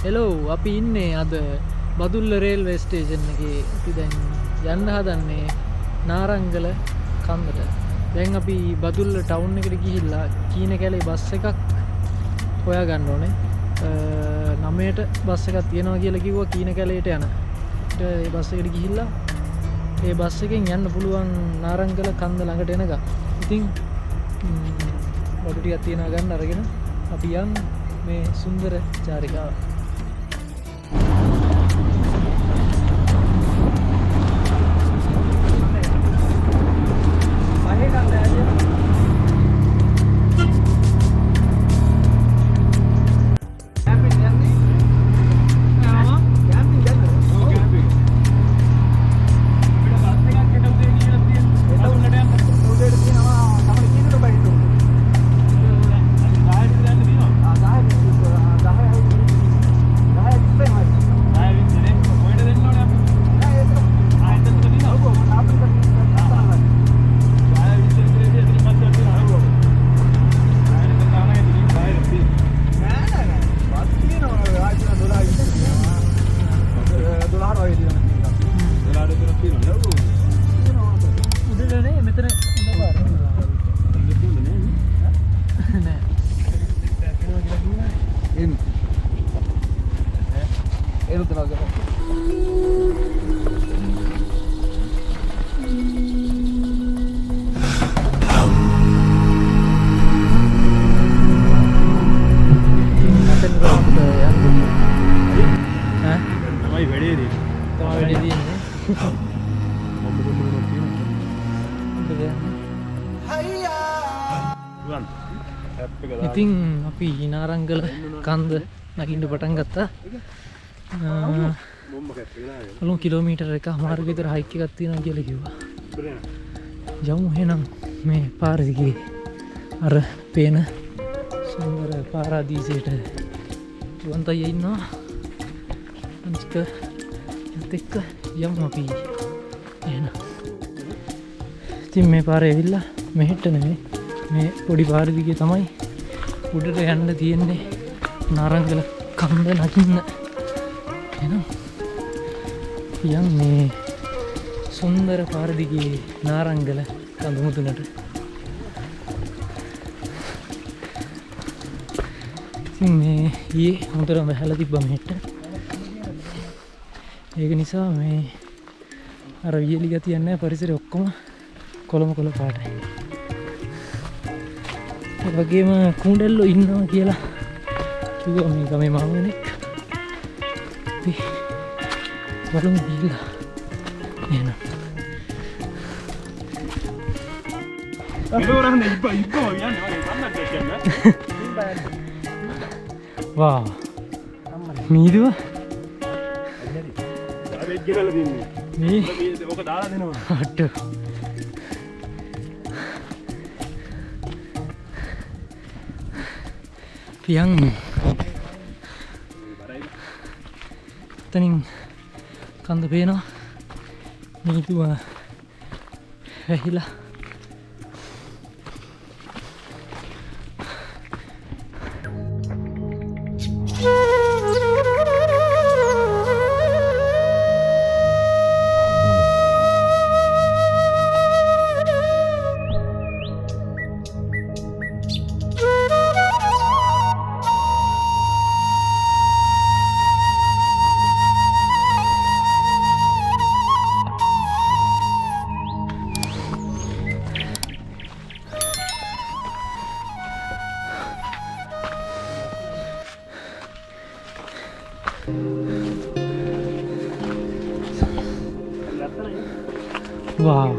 Hello අපි ඉන්නේ අද බදුල්ල රේල්වේ ස්ටේෂන් එකේ. අපි දැන් යන්න හදන්නේ නාරංගල කන්දට. දැන් අපි බදුල්ල ටවුන් එකට ගිහිල්ලා කීන කැලේ බස් එකක් හොයා ගන්න ඕනේ. 9ට බස් එකක් තියෙනවා කියලා කිව්වා කීන කැලේට යන. ඒ බස් එකට ගිහිල්ලා ඒ බස් එකෙන් යන්න පුළුවන් නාරංගල කන්ද ළඟට එනකම්. ඉතින් බඩු ටිකක් තියනවා ගන්න අරගෙන අපි යන්න මේ සුන්දර චාරිකාව. ඉතින් අපි නාරංගල කන්ද නගින්න පටන් ගත්තා. බලමු කිලෝමීටර් එකමාරක විතර හයික් එකක් තියෙනවා කියලා කිව්වා. යමු එහෙනම් මේ පාර දිගේ අර පේන සුන්දර පාරාදීසයට. ජීවන්තය ඉන්නවා. අනික එක්ක යමු අපි එහෙනම්. ඉතින් මේ පාරේ ඇවිල්ලා මෙහෙට නෙමෙයි මේ පොඩි පාර දිගේ තමයි උඩට යන්න තියෙන්නේ නාරංගල කන්ද නගින්න. එහෙනම් යන්නේ සුන්දර පාර දිගේ නාරංගල කඳු මුදුනට. ඉතින් මේ ඊයේ හොඳටම වැහලා තිබ්බා මෙහෙට. ඒක නිසා මේ අර වියලි ගතියක් නැහැ. පරිසරය ඔක්කොම කොළ පාටයි. ඒ වගේම කුණ්ඩෙල්ලෝ ඉන්නවා කියලා කිව්වා මේ ගමේ මාමෙක්. අපි බලමු ගිහලා එහෙනම්. මෙලොරන්නේ ඉබ්බා යන්නේ වගේ සම්මත දෙන්න. වා මීදුව අර ගෙනල්ලා දෙන්නේ. මේ ඔක දාලා දෙනවා. අට පියන් එතනින් කන්ද පේනවා. මීදුව වැහිලා wow.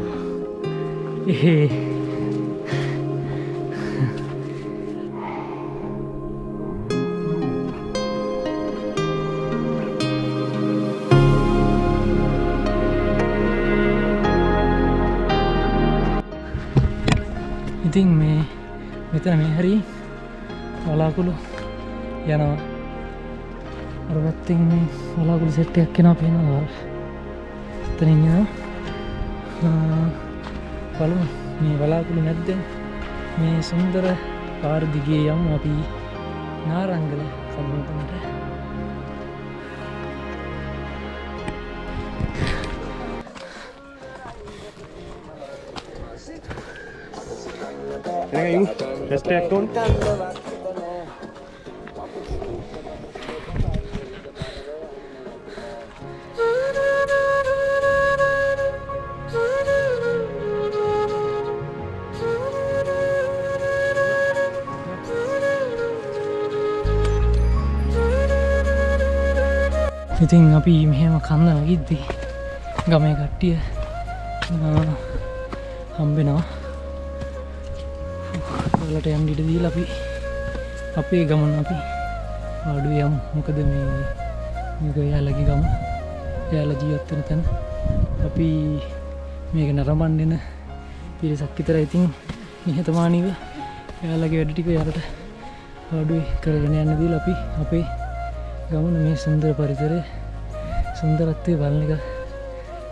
ඉතින් මේ මෙතන මේ හරි වලාකුළු යනවා. අර පැත්තෙන් මේ වලාකුළු සෙට් එකක් එනවා පේනවා. එතනින් යනවා. බලමු මේ වලාකුළු නැද්ද මේ සුන්දර පාර දිගේ යමු අපි නාරංගල කඳුමුදුනට #1 ඉතින් අපි මෙහෙම කන්න නගිද්දී ගමේ කට්ටිය හම්බෙනවා ඔයාලට යන්න ඉඩ දීලා අපි අපේ ගමන අපි ආඩුවේ යමු. මොකද මේක එයාලගේ ගම, එයාලා ජීවත් වෙන තැන. අපි මේක නරඹන්න එන පිරිසක් විතරයි. ඉතින් නිහතමානීව එයාලගේ වැඩ ටික එයාලට ආඩුවේ කරගෙන යන්න දීලා අපි අපේ ගමන මේ සුන්දර පරිසරයේ සුන්දරත්වය බලන එක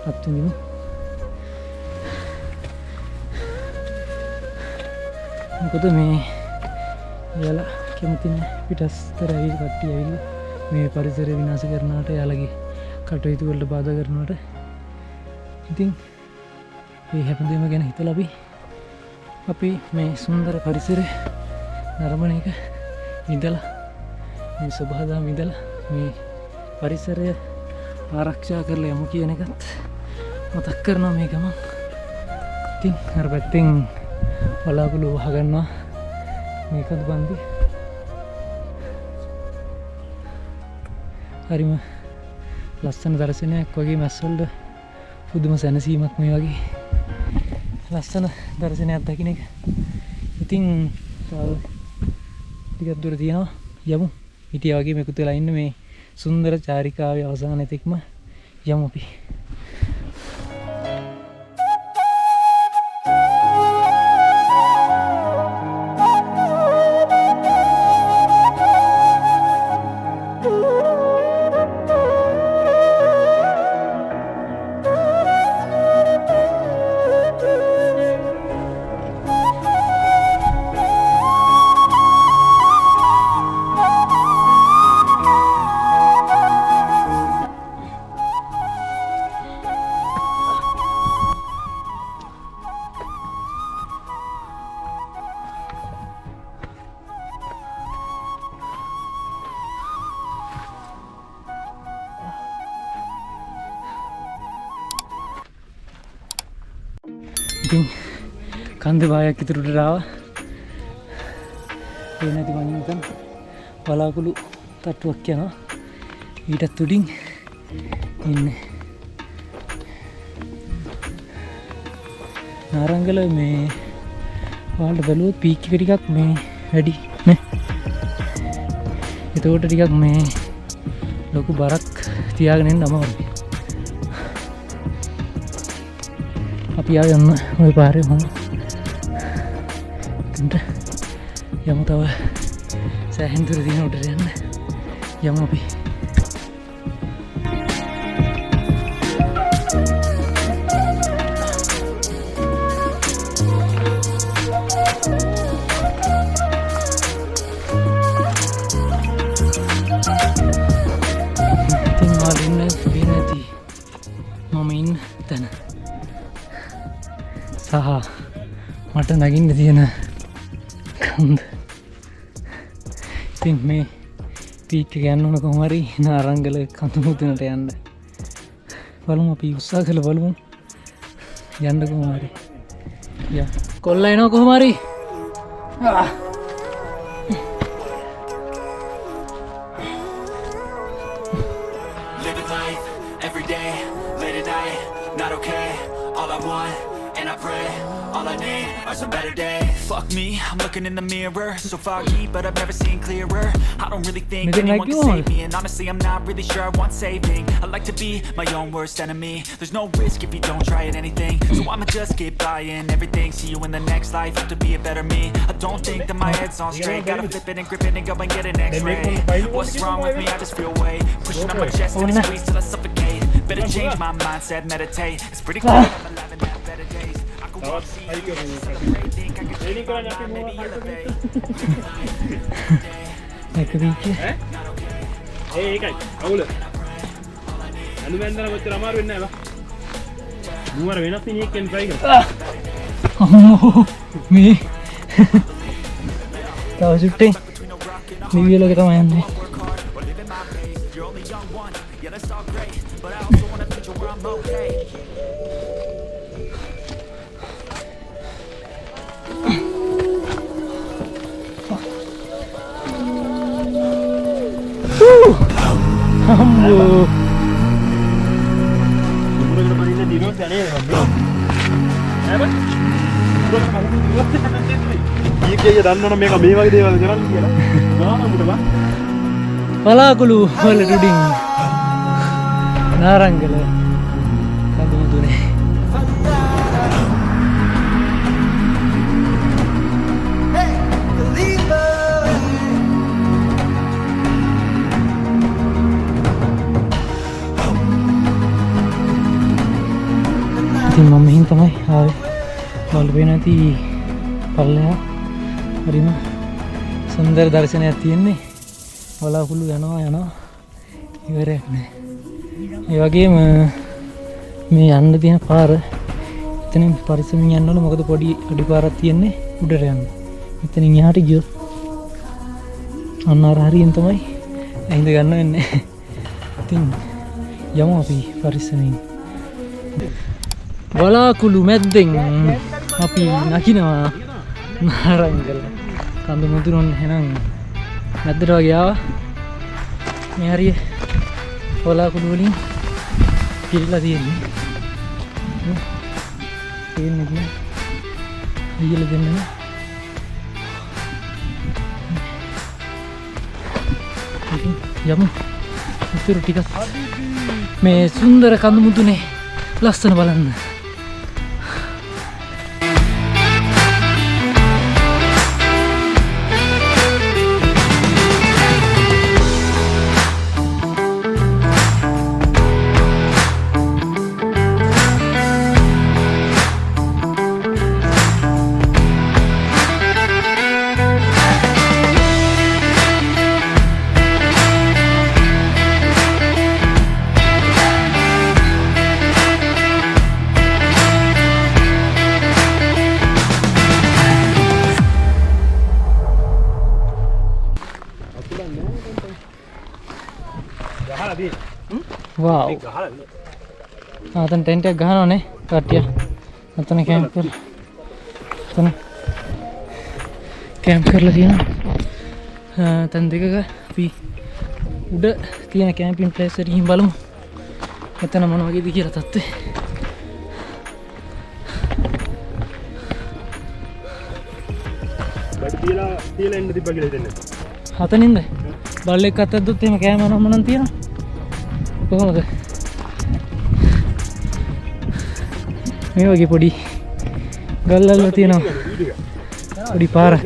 අත්විඳිමු. මොකද මේ එයාලා කැමති නැහැ පිටස්තර ඇවිත් කට්ටිය ඇවිල්ලා මේ පරිසරය විනාශ කරනවට, එයාලගේ කටයුතු වලට බාධා කරනවට. ඉතින් මේ හැමදේම ගැන හිතලා අපි මේ සුන්දර පරිසරය නරඹන එක විඳලා මේ සබහදා විඳලා මේ පරිසරය ආරක්ෂා කරලා යමු කියන එකත් මතක් කරනවා මේ ගමන්. ඉතින් අර පැත්තෙන් බලාකුළු වහගන්නවා මේකත් බන්දි. හරිම ලස්සන දර්ශනයක් වගේ මැස්සොල්ට පුදුම සැනසීමක් මේ වගේ ලස්සන දර්ශනයක් දකින්න එක. ඉතින් ටිකක් දුර තියෙනවා යමු. හිටියා වගේ මෙකුත් වෙලා ඉන්න මේ සුන්දර චාරිකාවේ අවසානයේ තෙක්ම යමු අපි. ඉතින් කන්ද බායක් ඉතුරුට ආවා. ඒ නැති වගේ නිකන් බලාකුළු තට්ටුවක් යනවා. ඊටත් උඩින් ඉන්නේ නාරංගල. මේ ඔයාලට බැලුවොත් පීක් එක ටිකක් මේ වැඩි නේ. එතකොට ටිකක් මේ ලොකු බරක් තියාගෙන ඉන්න අමාරුයි. අපි ආවේ යන්න ওই පාරේ මම යමු. තව සෑහෙන දුර දින උඩට යන්න යමු අපි. ඉතින් මාලින්න වෙනදී මම ඉන්න තැන සහ මට නගින්න තියෙන කන්ද. ඉතින් මේ පීක් එක යන්න ඕන කොහොම හරි නාරංගල කඳුමුදුනට යන්න. බලමු අපි උත්සාහ කරලා බලමු යන්න කොහොම හරි. යා කොල්ලා එනවා කොහොම හරි. Living life every day, late at night, not okay. All I want, and I pray, all I need are some better days. Fuck me, I'm looking in the mirror, so foggy, but I've never seen clearer. I don't really think anyone can save me, and honestly I'm not really sure I want saving. I like to be my own worst enemy. There's no risk if you don't try at anything, so I'ma just keep buying everything. See you in the next life, have to be a better me. I don't think that my head's on straight, gotta flip it and grip it and go and get an x-ray. What's wrong with me, I just feel weight pushing up my chest and I squeeze till I suffocate. Better change my mindset, meditate. It's pretty clear I'm alive and have better days. I could walk, see you, celebrate, think I could change my mind, maybe elevate. එක week ඒකයි අවුල අනු බැන්දලා කොච්චර අමාරු වෙන්නේ නැහැ බා නුවර වෙනස් මිනිහෙක්ගෙන් try කරා මේ තව සුට්ටේ නිවිලක තමයි යන්නේ අම්මෝ නුවරකට පනින්න දිනොත් යන්නේ බා හැබැයි ඊකේ දන්නවනේ මේක මේ වගේ දේවල් කරන්නේ කියලා ගානමුද බා පලාකුළු වල ඩුඩින් නාරංගල කඳුමුදුනේ ඉතින් මම මෙහින් තමයි ආවේ වල වෙන නැති පල්ලෙහා හරිම සුන්දර දර්ශනයක් තියෙන්නේ වලාකුළු යනවා ඉවරයක් නෑ ඒ වගේම මේ යන්න තියෙන පාර එතනින් පරිස්සමින් යන්න ඕන මොකද පොඩි අඩි පාරක් තියෙන්නේ උඩට යන්න එතනින් එහාට ගියොත් අන්න අර හරියෙන් තමයි ඇහිඳ ගන්න වෙන්නේ ඉතින් යමු අපි පරිස්සමින් වලාකුළු මැද්දෙන් අපි නකිනවා නාරංගල කඳු මුදුනොන් එහෙනම් මැද්දට වගේ ආවා මේ හරිය වලාකුළු වලින් පිරීලා තියෙන්නේ තේන්නේ නැහැ ඊයල දෙන්නේ යමු උතුරු ටිකක් මේ සුන්දර කඳු මුදුනේ ලස්සන බලන්න वाव අතන ටෙන්ට් එක ගහනවානේ කට්ටිය අතන කැම්ප් කරලා තියෙනවා තැන් දෙකක අපි උඩ තියෙන කැම්පින් ප්ලේස් එකට ගිහින් බලමු එතන මොන වගේද කියලා තත්ත්වේ බඩ තියලා එන්න තිබ්බා කියලා හිතන්නේ හතනින්ද බල්ලෙක් අතද්දොත් එහෙම කෑම මොනම තියෙනවා කොහොමද මේ වගේ පොඩි ගල්වල තියෙනවා පොඩි පාරක්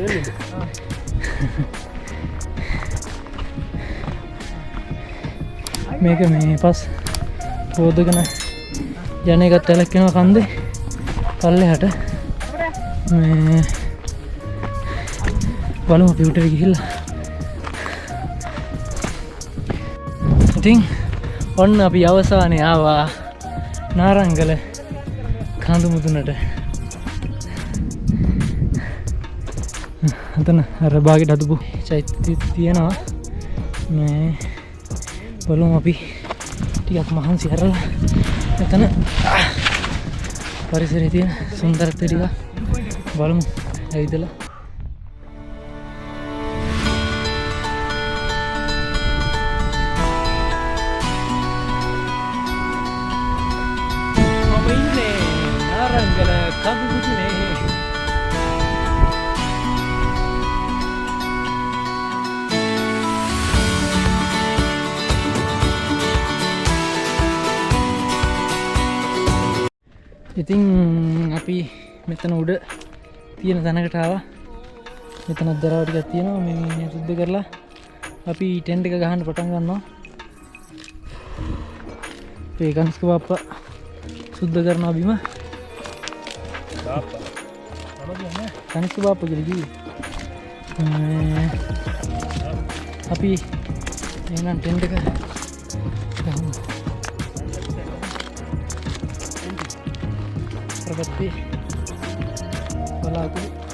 මේක මේ පස් හොදගෙන යන එකත් ඇලක්කෙනවා කන්දේ පල්ලෙහාට මේ බලමු අපි උඩට ගිහිල්ලා ඉතින් ඔන්න අපි අවසානයේ ආවා නාරංගල කඳු මුදුනට අතන අර බාගෙට හදපු චෛත්‍ය තියෙනවා මේ බලමු අපි ටිකක් මහන්සි කරලා එතන පරිසරයේ තියෙන සුන්දරත්වය ටික බලමු ඇවිදලා නාරංගල කඳු මුදුනේ ඉතින් අපි මෙතන උඩ තියෙන තැනකට ආවා මෙතන දරාව ටිකක් තියෙනවා මේ සුද්ධ කරලා අපි ටෙන්ට් එක ගහන්න පටන් ගන්නවා මේ කංස්ක බාප්පා සුද්ධ කරනවා බිම බාප්පා කංස්ක බාප්පා කියලා කිව්වේ අපි එහෙනම් ටෙන්ට් එක ගහමු. ප්‍රගති බලාපොරොත්තු